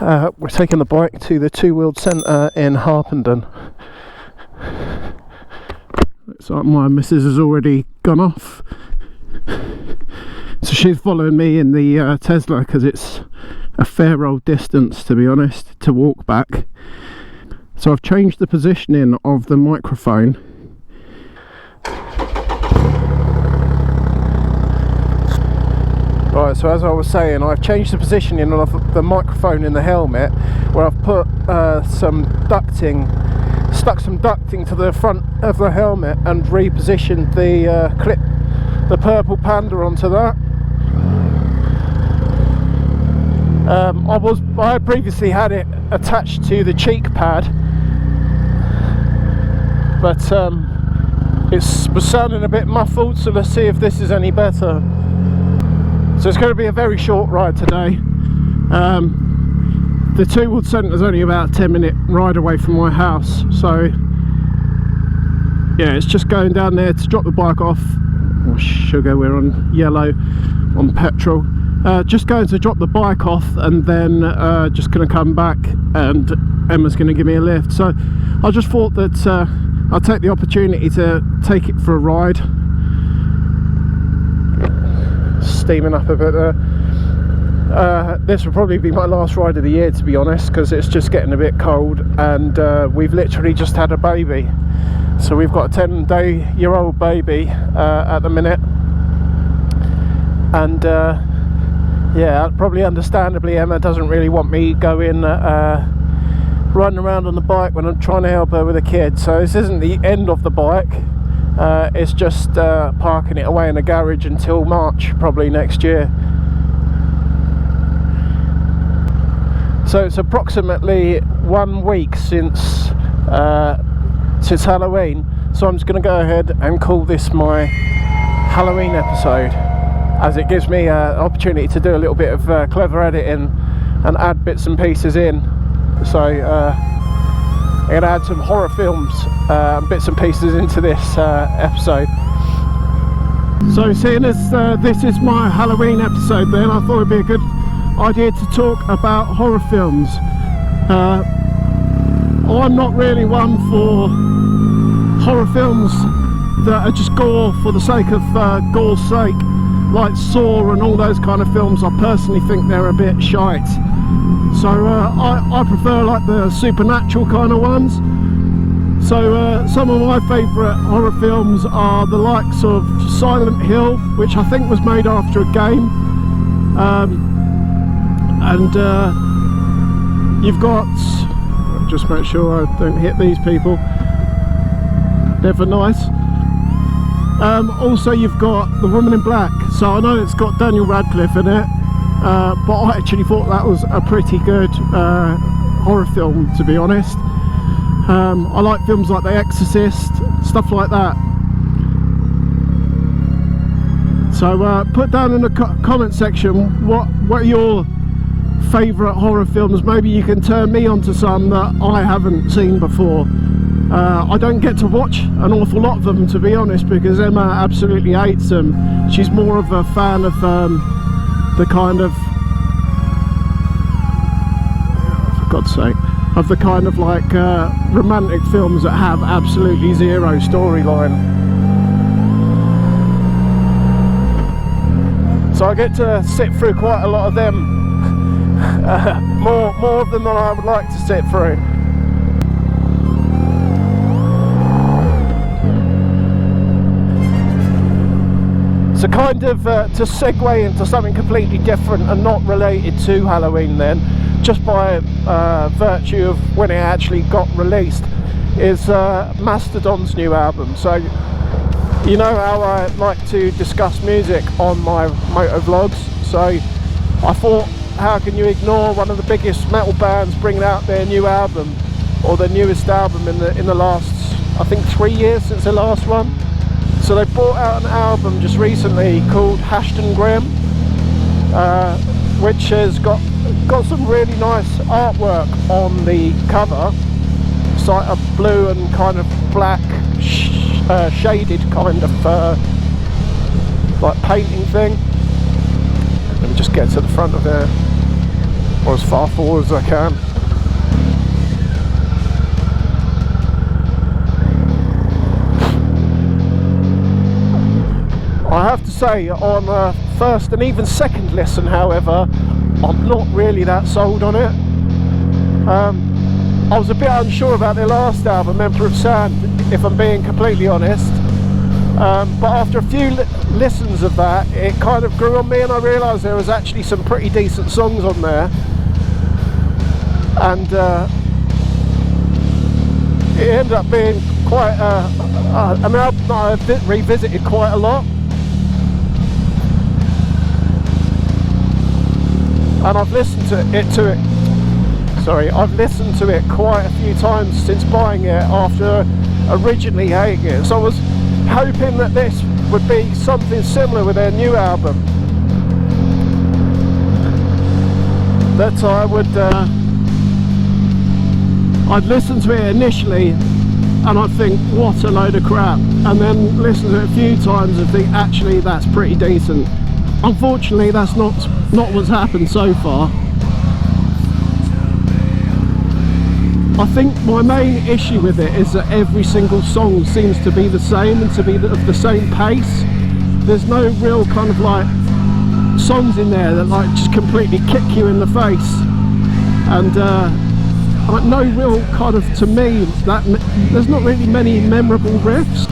We're taking the bike to the two-wheeled centre in Harpenden. Looks like my missus has already gone off, so she's following me in the Tesla, because it's a fair old distance, to be honest, to walk back. So I've changed the positioning of the microphone. Right, so as I was saying, I've changed the positioning of the microphone in the helmet, where I've put stuck some ducting to the front of the helmet and repositioned the purple panda onto that. I had previously had it attached to the cheek pad, but it was sounding a bit muffled, so let's see if this is any better. So it's going to be a very short ride today. The two-wheeled centre is only about a 10-minute ride away from my house, so yeah, it's just going down there to drop the bike off. Oh, sugar, we're on yellow on petrol. Just going to drop the bike off, and then just going to come back, and Emma's going to give me a lift. So I just thought that I'll take the opportunity to take it for a ride. Steaming up a bit there. This will probably be my last ride of the year, to be honest, because it's just getting a bit cold, and we've literally just had a baby. So we've got a 10-year-old baby at the minute, and yeah, probably understandably Emma doesn't really want me going running around on the bike when I'm trying to help her with a kid. So this isn't the end of the bike. It's just parking it away in the garage until March, probably next year. So it's approximately 1 week since Halloween, so I'm just going to go ahead and call this my Halloween episode, as it gives me an opportunity to do a little bit of clever editing and add bits and pieces in. So I'm going to add some horror films and bits and pieces into this episode. So seeing as this is my Halloween episode, then I thought it'd be a good idea to talk about horror films. I'm not really one for horror films that are just gore for the sake of gore's sake, like Saw and all those kind of films. I personally think they're a bit shite. So I prefer like the supernatural kind of ones. So some of my favourite horror films are the likes of Silent Hill, which I think was made after a game, and you've got, just make sure I don't hit these people, never nice. Also you've got The Woman in Black. So I know it's got Daniel Radcliffe in it, but I actually thought that was a pretty good horror film, to be honest. I like films like The Exorcist, stuff like that. So put down in the comment section what are your favourite horror films. Maybe you can turn me onto some that I haven't seen before. I don't get to watch an awful lot of them, to be honest, because Emma absolutely hates them. She's more of a fan of the kind of, for God's sake, of the kind of like romantic films that have absolutely zero storyline. So I get to sit through quite a lot of them, more of them than I would like to sit through. So kind of to segue into something completely different and not related to Halloween then, just by virtue of when it actually got released, is Mastodon's new album. So you know how I like to discuss music on my moto vlogs, so I thought, how can you ignore one of the biggest metal bands bringing out their new album, or their newest album in the last, I think, 3 years since the last one. So they brought out an album just recently called Harpenden, which has got some really nice artwork on the cover. It's like a blue and kind of black shaded kind of like painting thing. Let me just get to the front of there. or as far forward as I can. I have to say, on first and even second listen, however, I'm not really that sold on it. I was a bit unsure about their last album, Emperor of Sand, if I'm being completely honest. But after a few listens of that, it kind of grew on me, and I realised there was actually some pretty decent songs on there. And it ended up being quite an album that I've revisited quite a lot. And I've listened to it. I've listened to it quite a few times since buying it after originally hating it. So I was hoping that this would be something similar with their new album. That I would, I'd listen to it initially and I'd think, what a load of crap. And then listen to it a few times and think, actually, that's pretty decent. Unfortunately, that's not what's happened so far. I think my main issue with it is that every single song seems to be the same and to be of the same pace. There's no real kind of like songs in there that like just completely kick you in the face, and like no real kind of, to me, that there's not really many memorable riffs.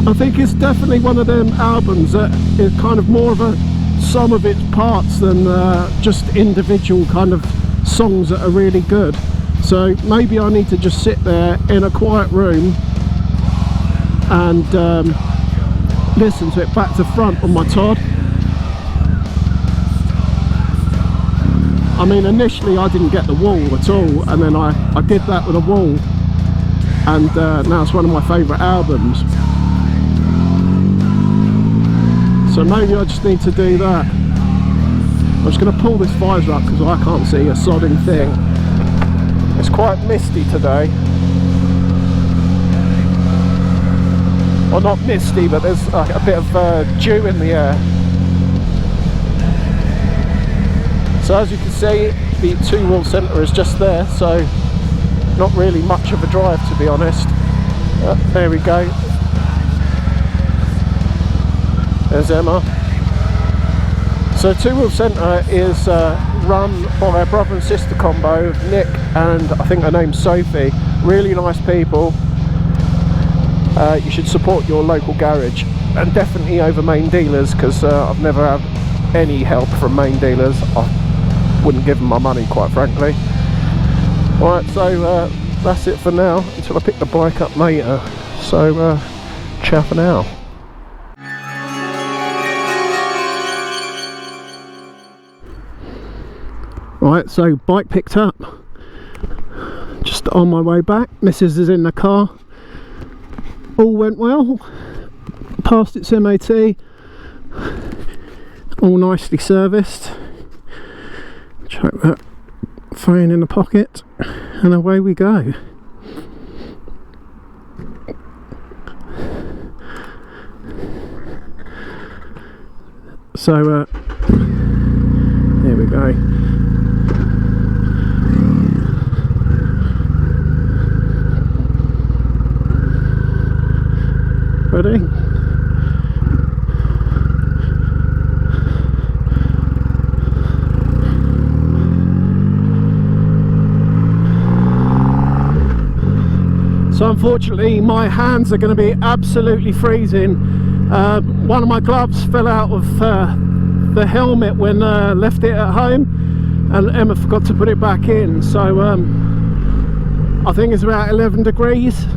I think it's definitely one of them albums that is kind of more of a sum of its parts than just individual kind of songs that are really good. So maybe I need to just sit there in a quiet room and listen to it back to front on my Todd. I mean, initially I didn't get the wall at all, and then I did that with a wall, and now it's one of my favourite albums. So maybe I just need to do that. I'm just going to pull this visor up because I can't see a sodding thing. It's quite misty today. Well, not misty, but there's a bit of dew in the air. So as you can see, the 2-wheel centre is just there, so not really much of a drive, to be honest. There we go. There's Emma. So 2-wheel centre is run by a brother and sister combo, Nick and I think her name's Sophie. Really nice people. You should support your local garage, and definitely over main dealers, because I've never had any help from main dealers. I wouldn't give them my money, quite frankly. Right, so that's it for now until I pick the bike up later. So ciao for now. Right, so bike picked up, just on my way back. Mrs. is in the car. All went well, passed its MOT, all nicely serviced. Chuck that phone in the pocket and away we go. So here we go. Ready? So unfortunately my hands are going to be absolutely freezing. One of my gloves fell out of the helmet when left it at home, and Emma forgot to put it back in. So I think it's about 11 degrees.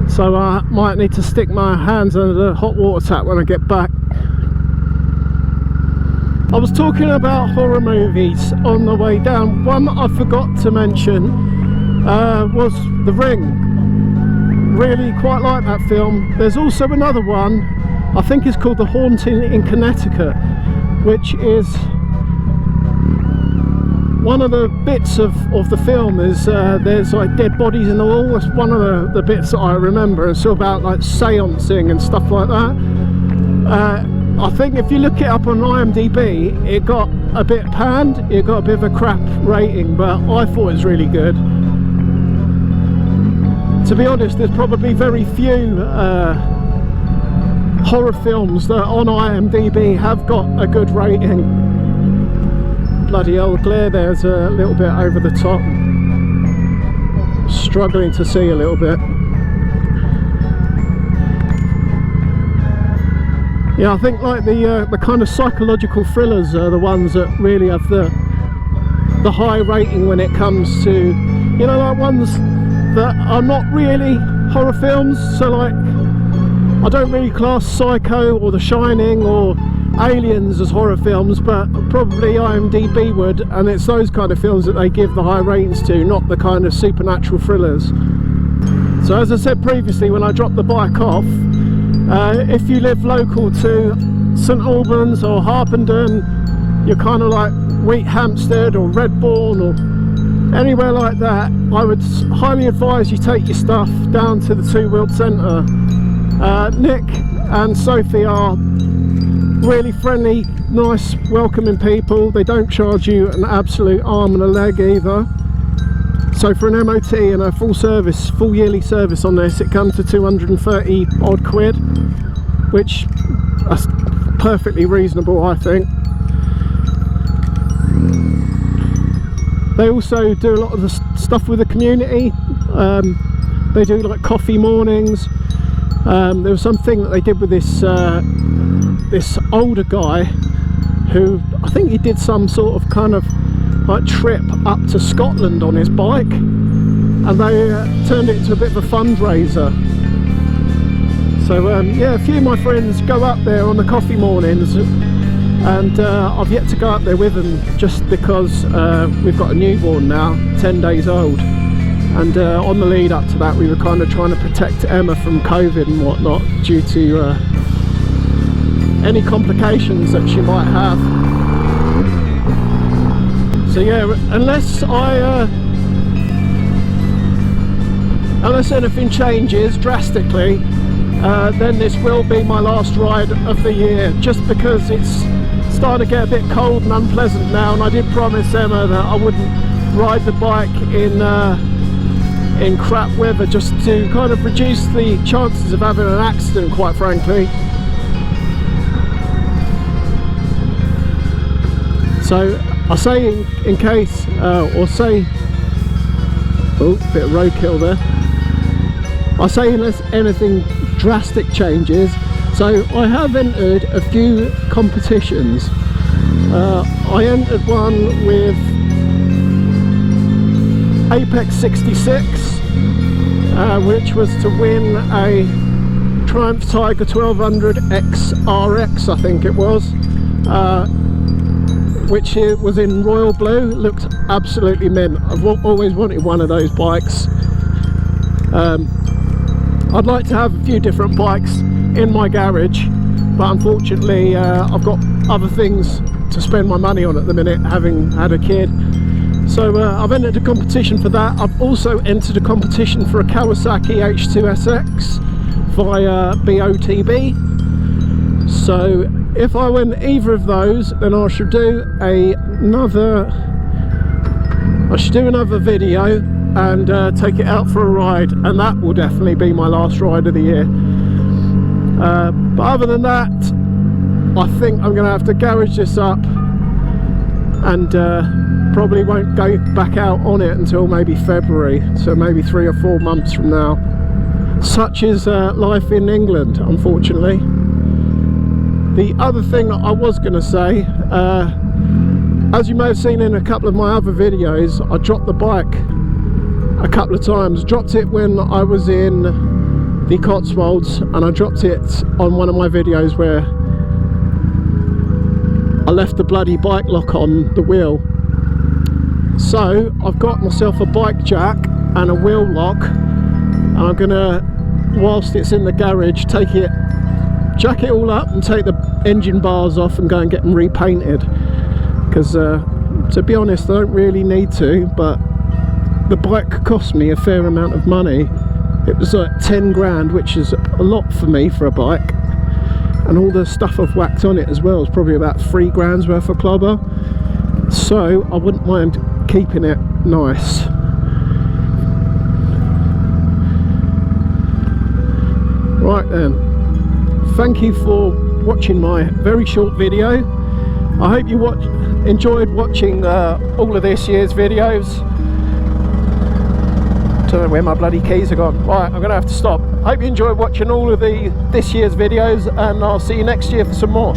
So I might need to stick my hands under the hot water tap when I get back. I was talking about horror movies on the way down. One I forgot to mention was The Ring. Really quite like that film. There's also another one, I think it's called The Haunting in Connecticut, which is one of the bits of the film is there's like dead bodies in the wall. That's one of the bits that I remember. It's all about like seancing and stuff like that. I think if you look it up on IMDb, it got a bit panned, it got a bit of a crap rating, but I thought it was really good. To be honest, there's probably very few horror films that on IMDb have got a good rating. Bloody hell, the glare there's a little bit over the top. Struggling to see a little bit. Yeah, I think like the kind of psychological thrillers are the ones that really have the high rating when it comes to, you know, like ones that are not really horror films. So like, I don't really class Psycho or The Shining or Aliens as horror films, but probably IMDb would, and it's those kind of films that they give the high ratings to, not the kind of supernatural thrillers. So as I said previously, when I dropped the bike off, if you live local to St Albans or Harpenden, you're kind of like Wheat Hampstead or Redbourne or anywhere like that, I would highly advise you take your stuff down to the Two Wheeled Centre. Nick and Sophie are really friendly, nice, welcoming people. They don't charge you an absolute arm and a leg either. So for an MOT and a full yearly service on this, it comes to 230 odd quid, which is perfectly reasonable, I think. They also do a lot of the stuff with the community. They do like coffee mornings. There was something that they did with this this older guy who, I think he did some sort of kind of like trip up to Scotland on his bike, and they turned it into a bit of a fundraiser. So yeah, a few of my friends go up there on the coffee mornings, and I've yet to go up there with them just because we've got a newborn now, 10 days old, and on the lead up to that we were kind of trying to protect Emma from COVID and whatnot due to any complications that she might have. So yeah, unless anything changes drastically, then this will be my last ride of the year, just because it's starting to get a bit cold and unpleasant now, and I did promise Emma that I wouldn't ride the bike in crap weather, just to kind of reduce the chances of having an accident, quite frankly. So I say in case, or say, oh, bit of roadkill there. I say unless anything drastic changes. So I have entered a few competitions. I entered one with Apex 66, which was to win a Triumph Tiger 1200 XRX, I think it was. Which was in royal blue. It looked absolutely mint. I've always wanted one of those bikes. I'd like to have a few different bikes in my garage, but unfortunately I've got other things to spend my money on at the minute, having had a kid. So I've entered a competition for that. I've also entered a competition for a Kawasaki H2SX via BOTB. So if I win either of those, then I should do another video and take it out for a ride, and that will definitely be my last ride of the year. But other than that, I think I'm going to have to garage this up, and probably won't go back out on it until maybe February, so maybe 3 or 4 months from now. Such is life in England, unfortunately. The other thing that I was going to say, as you may have seen in a couple of my other videos, I dropped the bike a couple of times. Dropped it when I was in the Cotswolds, and I dropped it on one of my videos where I left the bloody bike lock on the wheel. So I've got myself a bike jack and a wheel lock, and I'm gonna, whilst it's in the garage, take it, jack it all up and take the engine bars off and go and get them repainted, because to be honest I don't really need to, but the bike cost me a fair amount of money. It was like 10 grand, which is a lot for me for a bike, and all the stuff I've whacked on it as well is probably about 3 grand's worth of clobber, so I wouldn't mind keeping it nice. Right then, thank you for watching my very short video. I hope you enjoyed watching all of this year's videos. Don't know where my bloody keys are gone. Right, I'm gonna have to stop. Hope you enjoyed watching all of this year's videos, and I'll see you next year for some more.